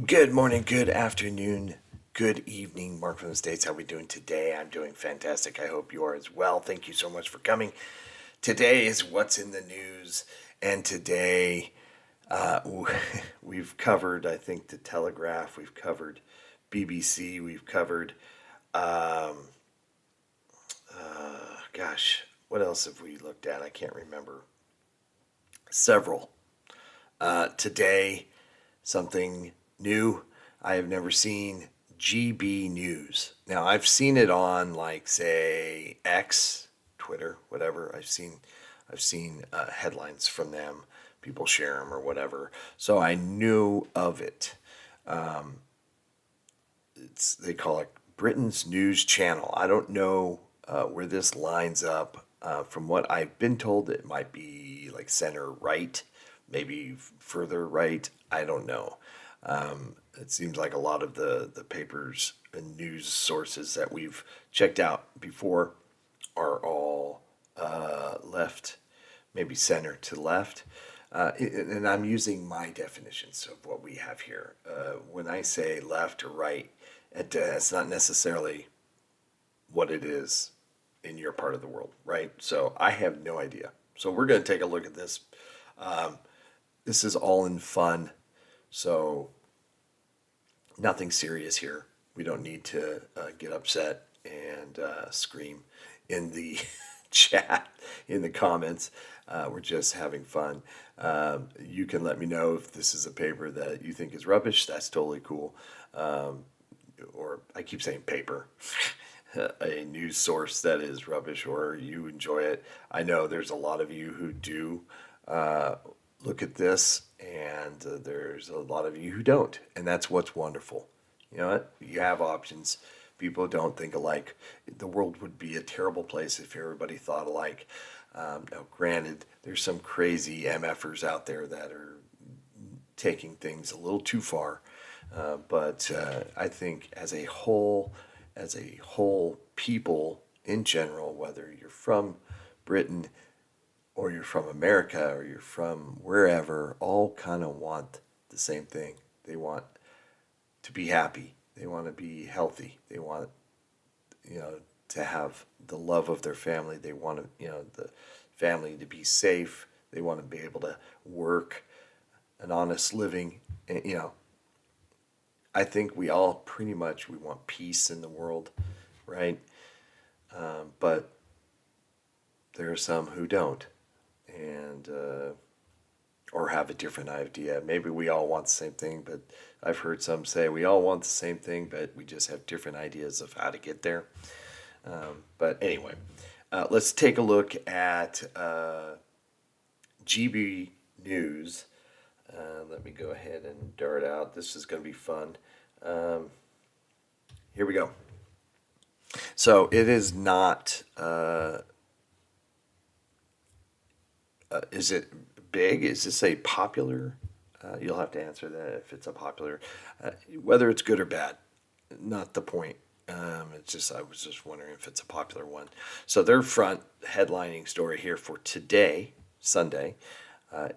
Good morning, good afternoon, good evening, Mark from the States. How are we doing today? I'm doing fantastic. I hope you are as well. Thank you so much for coming. Today is What's in the News, and today uh, we've covered, I think, the Telegraph, we've covered BBC, we've covered, um, gosh, what else have we looked at? I can't remember. Several. Today, something new. I have never seen GB News. Now, I've seen it on, like, say, X, Twitter, whatever. I've seen headlines from them. People share them or whatever. So I knew of it. They call it Britain's News Channel. I don't know where this lines up. From what I've been told, it might be like center right, maybe further right. I don't know. It seems like a lot of the papers and news sources that we've checked out before are all left, maybe center to left. And I'm using my definitions of what we have here. When I say left or right, it's not necessarily what it is in your part of the world, right? So I have no idea. So we're going to take a look at this. This is all in fun. So nothing serious here. We don't need to get upset and scream in the chat, in the comments. We're just having fun. You can let me know if this is a paper that you think is rubbish. That's totally cool. Or I keep saying paper. A news source that is rubbish, or you enjoy it. I know there's a lot of you who do look at this, and there's a lot of you who don't, and that's what's wonderful. You know what? You have options. People don't think alike. The world would be a terrible place if everybody thought alike. Now, granted, there's some crazy MFers out there that are taking things a little too far, but I think as a whole people in general, whether you're from Britain or you're from America or you're from wherever, all kind of want the same thing. They want to be happy. They want to be healthy. They want, to have the love of their family. They want to, the family to be safe. They want to be able to work an honest living. And, I think we all pretty much we want peace in the world, right? But there are some who don't, and or have a different idea. Maybe we all want the same thing, but I've heard some say we all want the same thing, but we just have different ideas of how to get there. But anyway, let's take a look at GB News. Let me go ahead and dart out. This is going to be fun. Here we go. So it is not. Is it big? Is this a popular? You'll have to answer that if it's a popular. Whether it's good or bad, not the point. It's just I was just wondering if it's a popular one. So their front headlining story here for today, Sunday,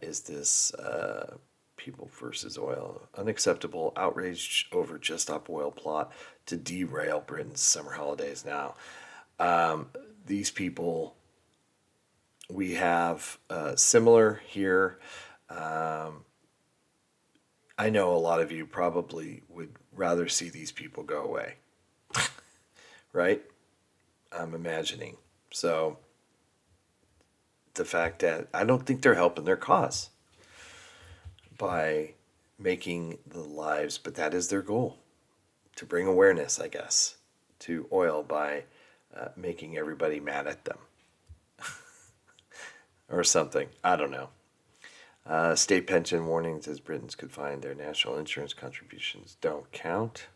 is this people versus oil. Unacceptable outrage over just stop oil plot to derail Britain's summer holidays. Now, these people, we have similar here. I know a lot of you probably would rather see these people go away, right? I'm imagining. So the fact that I don't think they're helping their cause by making the lives, but that is their goal, to bring awareness, I guess, to oil by making everybody mad at them or something. I don't know. State pension warnings as Britons could find their national insurance contributions don't count.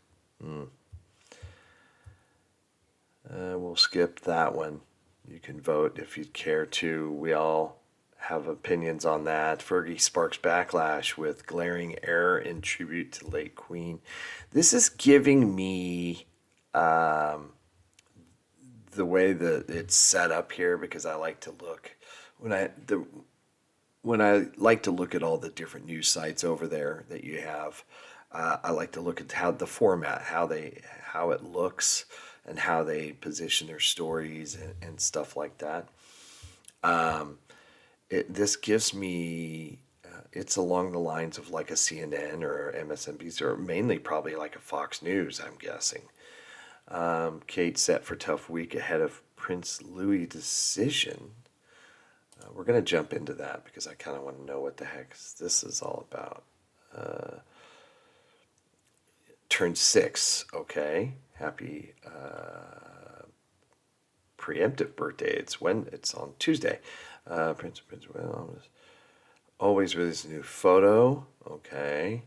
We'll skip that one. You can vote if you'd care to. We all have opinions on that. Fergie sparks backlash with glaring error in tribute to late Queen. This is giving me the way that it's set up here, because I like to look when I like to look at all the different news sites over there that you have. I like to look at how the format, how it looks, and how they position their stories and stuff like that. This gives me, it's along the lines of like a CNN or MSNBC, or mainly probably like a Fox News, I'm guessing. Kate set for tough week ahead of Prince Louis decision. We're going to jump into that because I kind of want to know what the heck this is all about. Turned 6, okay. Happy preemptive birthday. It's on Tuesday. Prince, well, always release a new photo, okay.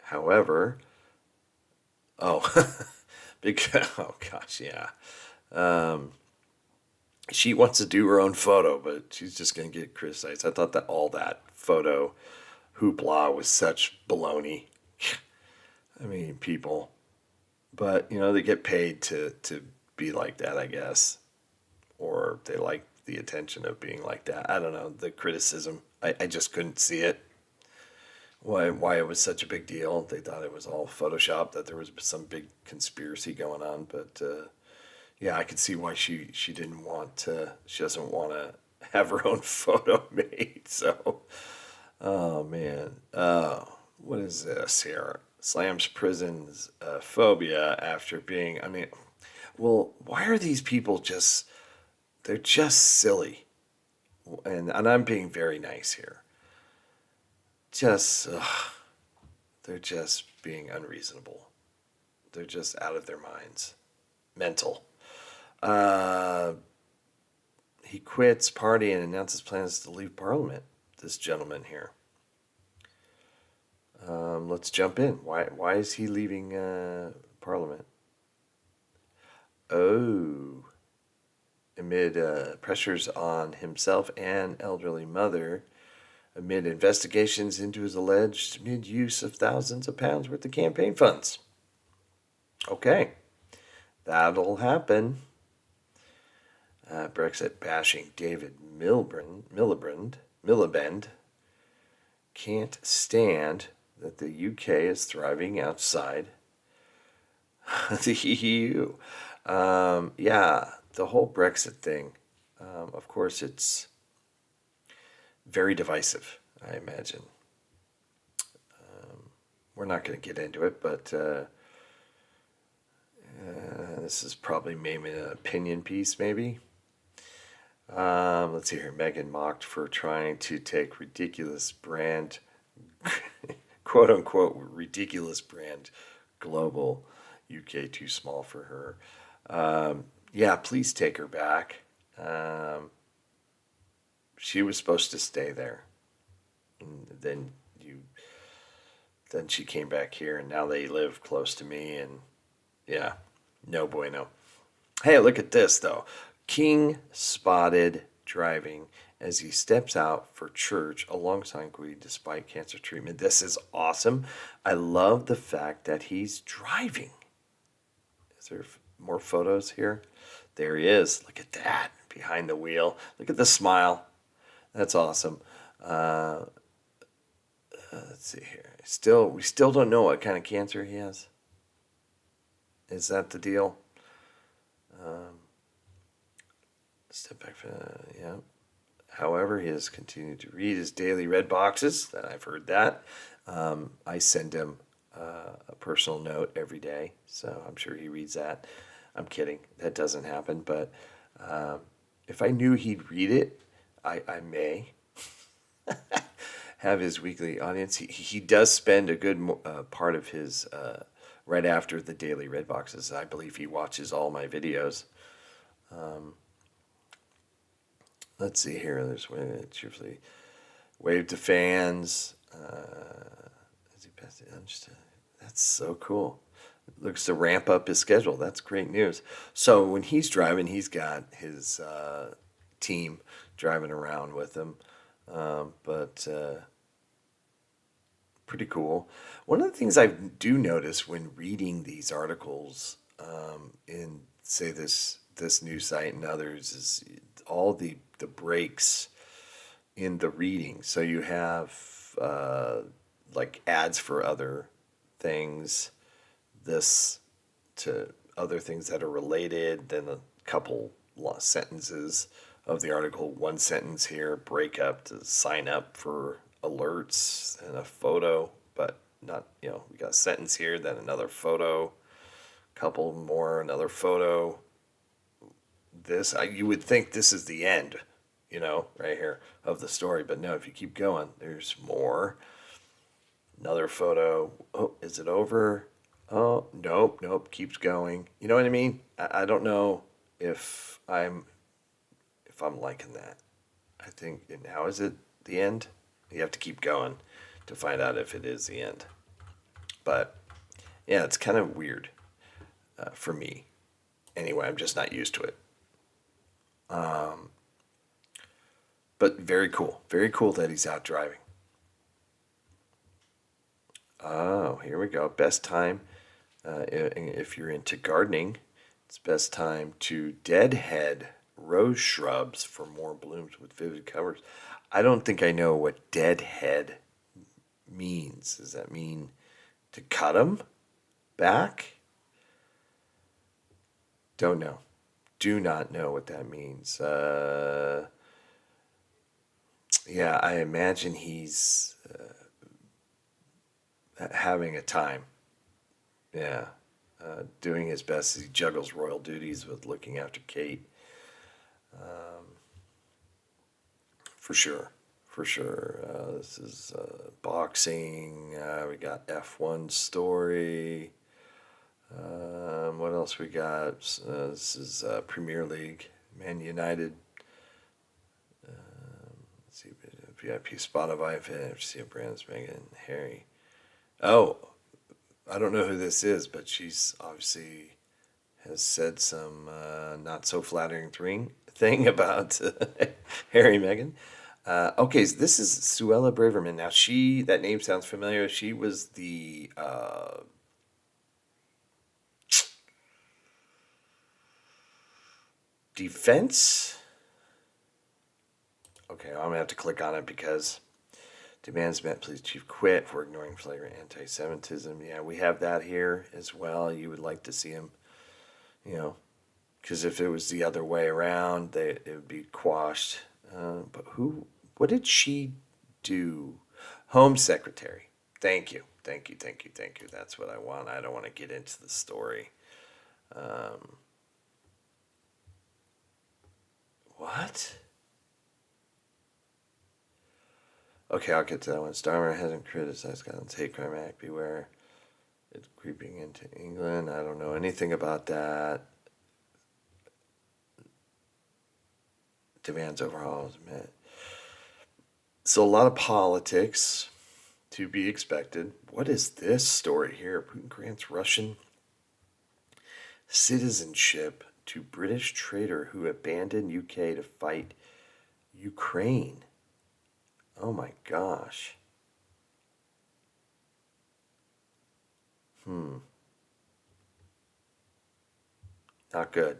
However, oh, because, oh gosh, yeah. She wants to do her own photo, but she's just going to get criticized. I thought that all that photo hoopla was such baloney. I mean, people. But, they get paid to be like that, I guess. Or they like the attention of being like that. I don't know. The criticism, I just couldn't see it. Why it was such a big deal. They thought it was all Photoshop, that there was some big conspiracy going on. But, yeah, I could see why she didn't want to, she doesn't want to have her own photo made. So, oh, man. What is this here? Slams prison's phobia after being, I mean, well, why are these people just, they're just silly. And I'm being very nice here. Just, they're just being unreasonable. They're just out of their minds. Mental. He quits party and announces plans to leave Parliament. This gentleman here. Let's jump in. Why is he leaving Parliament? Oh, amid pressures on himself and elderly mother, amid investigations into his alleged misuse of thousands of pounds worth of campaign funds. Okay, that'll happen. Brexit bashing David Miliband can't stand that the UK is thriving outside the EU. Yeah, the whole Brexit thing, of course, it's very divisive, I imagine. We're not going to get into it, but this is probably maybe an opinion piece, maybe. Let's see here. Meghan mocked for trying to take ridiculous brand, quote unquote, ridiculous brand global. UK too small for her. Yeah, please take her back. She was supposed to stay there. And then she came back here, and now they live close to me, and yeah, no bueno. Hey, look at this though. King spotted driving as he steps out for church alongside Queen despite cancer treatment. This is awesome. I love the fact that he's driving. Is there more photos here? There he is. Look at that behind the wheel. Look at the smile. That's awesome. Let's see here. We still don't know what kind of cancer he has. Is that the deal? Step back for yeah. However, he has continued to read his daily red boxes. I've heard that. I send him a personal note every day, so I'm sure he reads that. I'm kidding. That doesn't happen. But if I knew he'd read it, I may have his weekly audience. He does spend a good part of his right after the daily red boxes. I believe he watches all my videos. Let's see here. There's cheerfully wave to fans. As he passed it, that's so cool. Looks to ramp up his schedule. That's great news. So when he's driving, he's got his team driving around with him. But pretty cool. One of the things I do notice when reading these articles in, say, this news site and others is all the breaks in the reading. So you have like ads for other things, this to other things that are related, then a couple sentences of the article, one sentence here, break up to sign up for alerts, and a photo, but not, we got a sentence here, then another photo, couple more, another photo. You would think this is the end, right here of the story, but no, if you keep going, there's more. Another photo. Oh, is it over? Oh, nope, keeps going. You know what I mean? I don't know if I'm liking that. I think now is it the end? You have to keep going to find out if it is the end. But yeah, it's kind of weird for me. Anyway, I'm just not used to it. But very cool. Very cool that he's out driving. Oh, here we go. Best time, if you're into gardening, it's best time to deadhead rose shrubs for more blooms with vivid colors. I don't think I know what deadhead means. Does that mean to cut them back? Don't know. Do not know what that means. Yeah, I imagine he's having a time. Yeah, doing his best as he juggles royal duties with looking after Kate. For sure, for sure. This is boxing. We got F1 story. What else we got? This is Premier League, Man United. Let's see, VIP Spotify, FC Brands, Megan, Harry. Oh, I don't know who this is, but she's obviously has said some not so flattering thing about Harry and Meghan. Okay, so this is Suella Braverman. Now, that name sounds familiar. She was the defense. Okay, I'm gonna have to click on it because demands met. Please, Chief, quit for ignoring flagrant anti-Semitism. Yeah, we have that here as well. You would like to see him, you know, because if it was the other way around, it would be quashed. But what did she do? Home Secretary. Thank you. Thank you. Thank you. Thank you. That's what I want. I don't want to get into the story. What? Okay, I'll get to that one. Starmer hasn't criticized Scotland's hate crime act. Beware. It's creeping into England. I don't know anything about that. Demands overhauls met. So a lot of politics to be expected. What is this story here? Putin grants Russian citizenship to British trader who abandoned UK to fight Ukraine. Oh my gosh. Not good.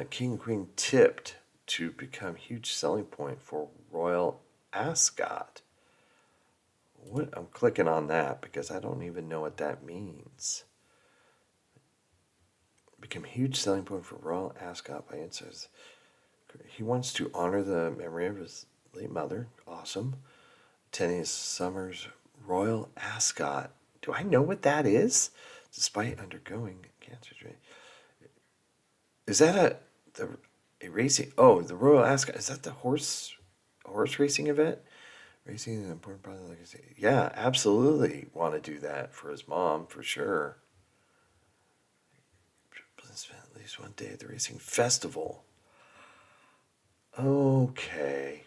King and Queen tipped to become huge selling point for Royal Ascot. What? I'm clicking on that because I don't even know what that means. Become huge selling point for Royal Ascot by insiders. He wants to honor the memory of his late mother. Awesome. Attending his summer's Royal Ascot. Do I know what that is? Despite undergoing cancer treatment. Is that a racing? Oh, the Royal Ascot. Is that the horse racing event? Racing is an important part of the legacy. Yeah, absolutely want to do that for his mom, for sure. Spent at least one day at the racing festival. Okay.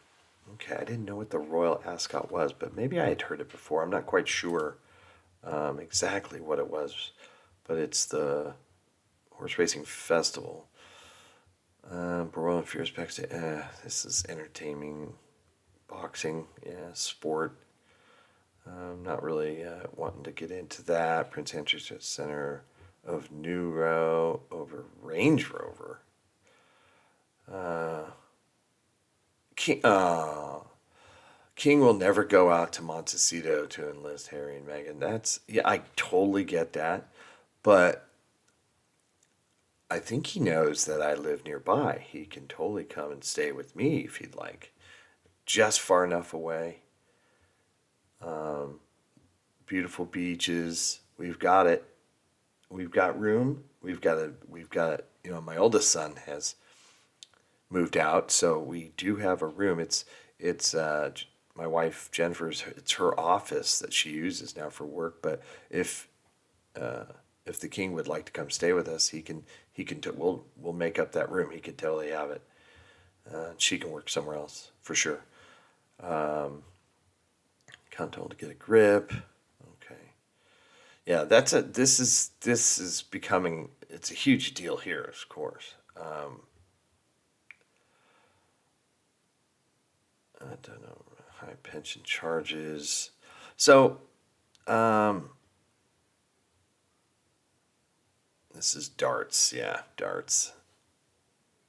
Okay, I didn't know what the Royal Ascot was, but maybe I had heard it before. I'm not quite sure exactly what it was, but it's the horse racing festival. Royal and Fierce backstage. This is entertaining. Boxing, yeah, sport. Not really wanting to get into that. Prince Andrew's center of New Row over Range Rover. King King will never go out to Montecito to enlist Harry and Meghan. That's, yeah, I totally get that. But I think he knows that I live nearby. He can totally come and stay with me if he'd like. Just far enough away. Um, Beautiful beaches. We've got it. We've got room. My oldest son has moved out, so we do have a room. It's my wife Jennifer's. It's her office that she uses now for work. But if uh, if the king would like to come stay with us, we'll make up that room. He could totally have it. She can work somewhere else for sure. Um, Can't tell to get a grip. Okay. Yeah, this is becoming, it's a huge deal here, of course. I don't know, high pension charges. So, um, this is darts. Yeah, darts.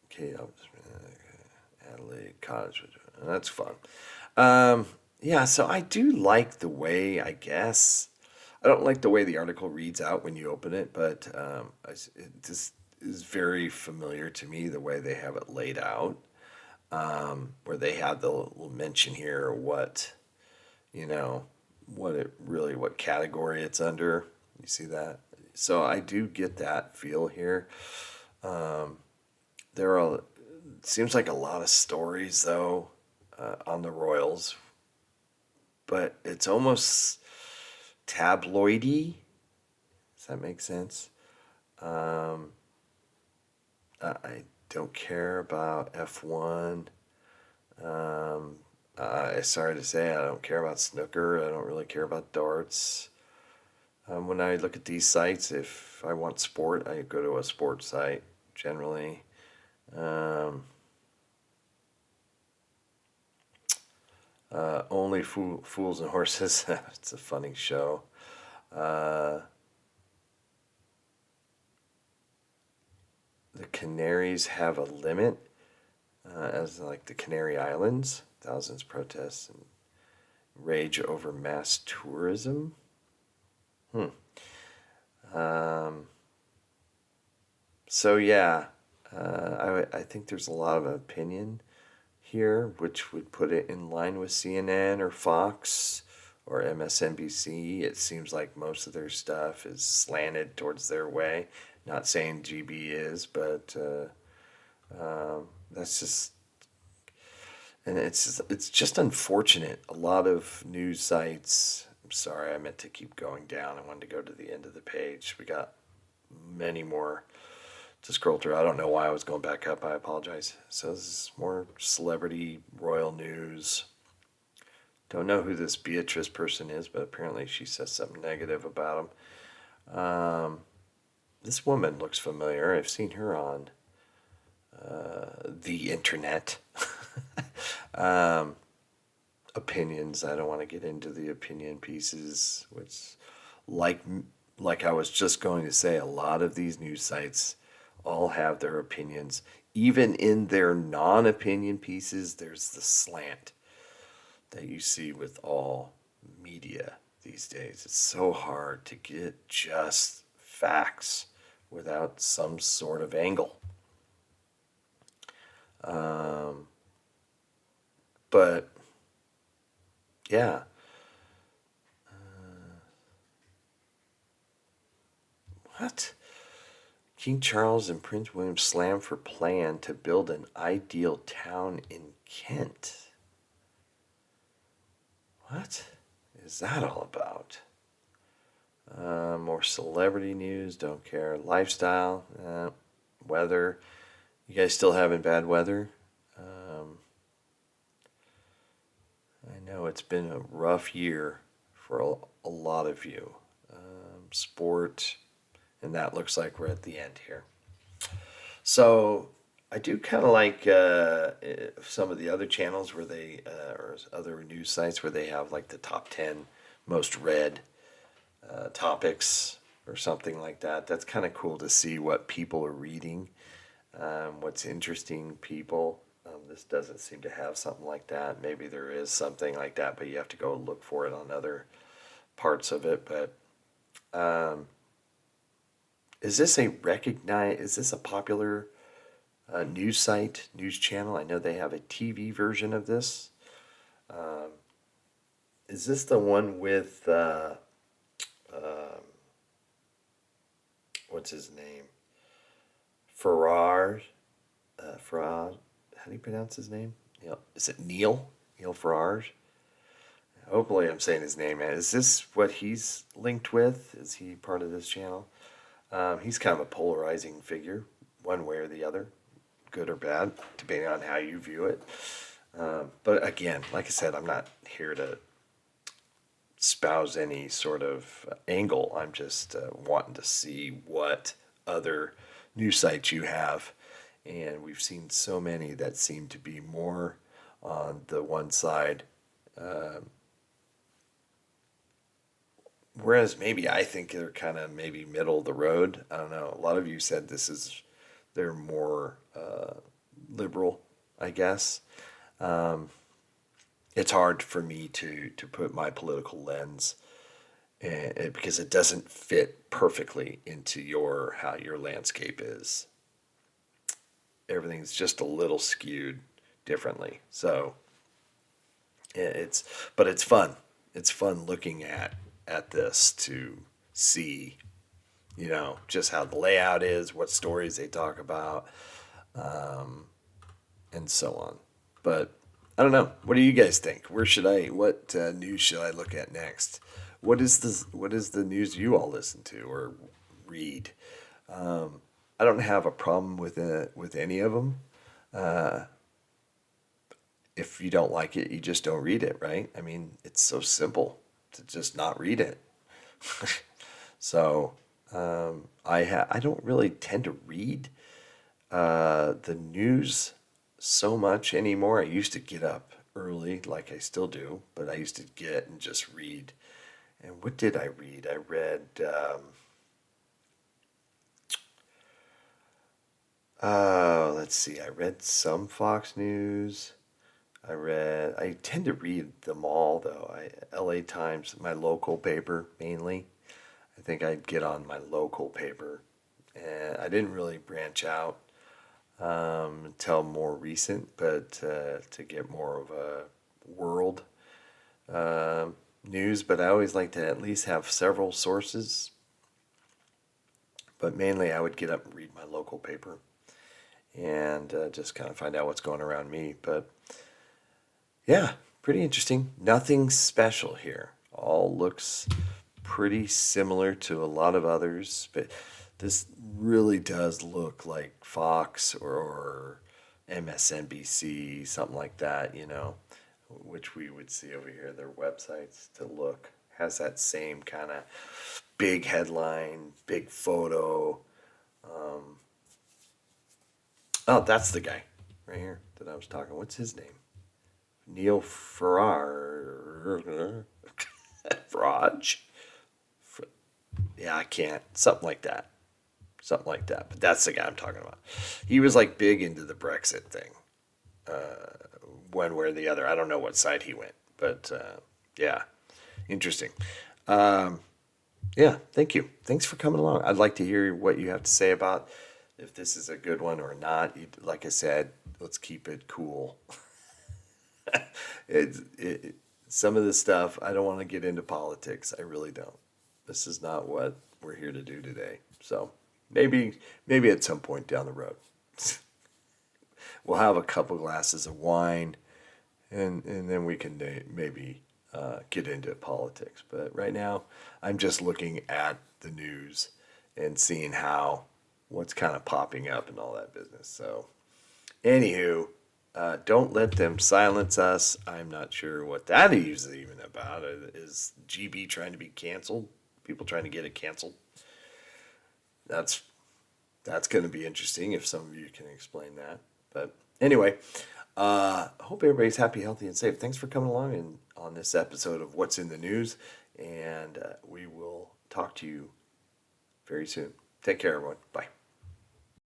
Okay, Adelaide Cottage. That's fun. Yeah, so I do like the way, I guess. I don't like the way the article reads out when you open it, but it just is very familiar to me the way they have it laid out, where they have the little mention here you know, what category it's under. You see that? So I do get that feel here. Um, there are, seems like a lot of stories though, on the Royals, but it's almost tabloidy. Does that make sense? Um, I don't care about F1. Sorry to say, I don't care about snooker. I don't really care about darts. When I look at these sites, if I want sport, I go to a sports site generally. Um, Only Fools and Horses. It's a funny show. Uh, the Canaries have a limit, as like the Canary Islands. Thousands protest and rage over mass tourism. Hmm. Um, so yeah, I think there's a lot of opinion here, which would put it in line with CNN or Fox or MSNBC. It seems like most of their stuff is slanted towards their way. Not saying GB is, but that's just, and it's just unfortunate. A lot of news sites. I'm sorry, I meant to keep going down. I wanted to go to the end of the page. We got many more to scroll through. I don't know why I was going back up. I apologize. So this is more celebrity royal news. Don't know who this Beatrice person is, but apparently she says something negative about him. This woman looks familiar. I've seen her on the internet. um, Opinions. I don't want to get into the opinion pieces, which, like like I was just going to say, a lot of these news sites all have their opinions. Even in their non-opinion pieces, there's the slant that you see with all media these days. It's so hard to get just facts without some sort of angle. Um, but yeah, what? King Charles and Prince William slam for plan to build an ideal town in Kent. What is that all about? More celebrity news, don't care. Lifestyle, weather. You guys still having bad weather? Um, I know it's been a rough year for a lot of you. Sport, and that looks like we're at the end here. So I do kind of like some of the other channels where or other news sites where they have like the top 10 most read topics or something like that. That's kind of cool to see what people are reading, what's interesting people. This doesn't seem to have something like that. Maybe there is something like that, but you have to go look for it on other parts of it. But um, is this a popular news site, news channel? I know they have a TV version of this. Um, is this the one with um, what's his name? Farrar. Farrar. How do you pronounce his name? Is it Neil? Neil Farrar? Hopefully, I'm saying his name. Is this what he's linked with? Is he part of this channel? He's kind of a polarizing figure, one way or the other, good or bad, depending on how you view it. But again, like I said, I'm not here to spouse any sort of angle. I'm just wanting to see what other news sites you have. And we've seen so many that seem to be more on the one side. Um, Whereas maybe I think they're kind of maybe middle of the road. I don't know. A lot of you said they're more liberal, I guess. Um, it's hard for me to put my political lens because it doesn't fit perfectly into how your landscape is. Everything's just a little skewed differently. So it's but it's fun. It's fun looking at this to see, just how the layout is, what stories they talk about, um, and so on. But I don't know. What do you guys think? What news should I look at next? What is the news you all listen to or read? I don't have a problem with any of them. Uh, if you don't like it, you just don't read it, right? I mean, it's so simple to just not read it. So I don't really tend to read the news so much anymore. I used to get up early, like I still do, but I used to get and just read. And what did I read? I read. Let's see. I read some Fox News. I tend to read them all though. LA Times, my local paper mainly. I think I'd get on my local paper. And I didn't really branch out until more recent, but to get more of a world news. But I always like to at least have several sources. But mainly, I would get up and read my local paper and just kind of find out what's going around me. But yeah, pretty interesting. Nothing special here. All looks pretty similar to a lot of others, but this really does look like Fox or MSNBC, something like that, which we would see over here. Their websites to look has that same kind of big headline, big photo. Um, oh, that's the guy right here that I was talking. What's his name? Neil Farrar. Farage. Yeah, I can't. Something like that. Something like that. But that's the guy I'm talking about. He was like big into the Brexit thing, one way or the other. I don't know what side he went, but yeah, interesting. Um, yeah, thank you. Thanks for coming along. I'd like to hear what you have to say about if this is a good one or not. Like I said, let's keep it cool. Some of this stuff, I don't want to get into politics. I really don't. This is not what we're here to do today. So maybe at some point down the road, we'll have a couple glasses of wine, and then we can maybe get into politics. But right now, I'm just looking at the news and seeing what's kind of popping up and all that business. So, anywho, don't let them silence us. I'm not sure what that is even about. Is GB trying to be canceled? People trying to get it canceled? That's that's going to be interesting if some of you can explain that. But anyway, hope everybody's happy, healthy, and safe. Thanks for coming along on this episode of What's in the News, and we will talk to you very soon. Take care, everyone. Bye.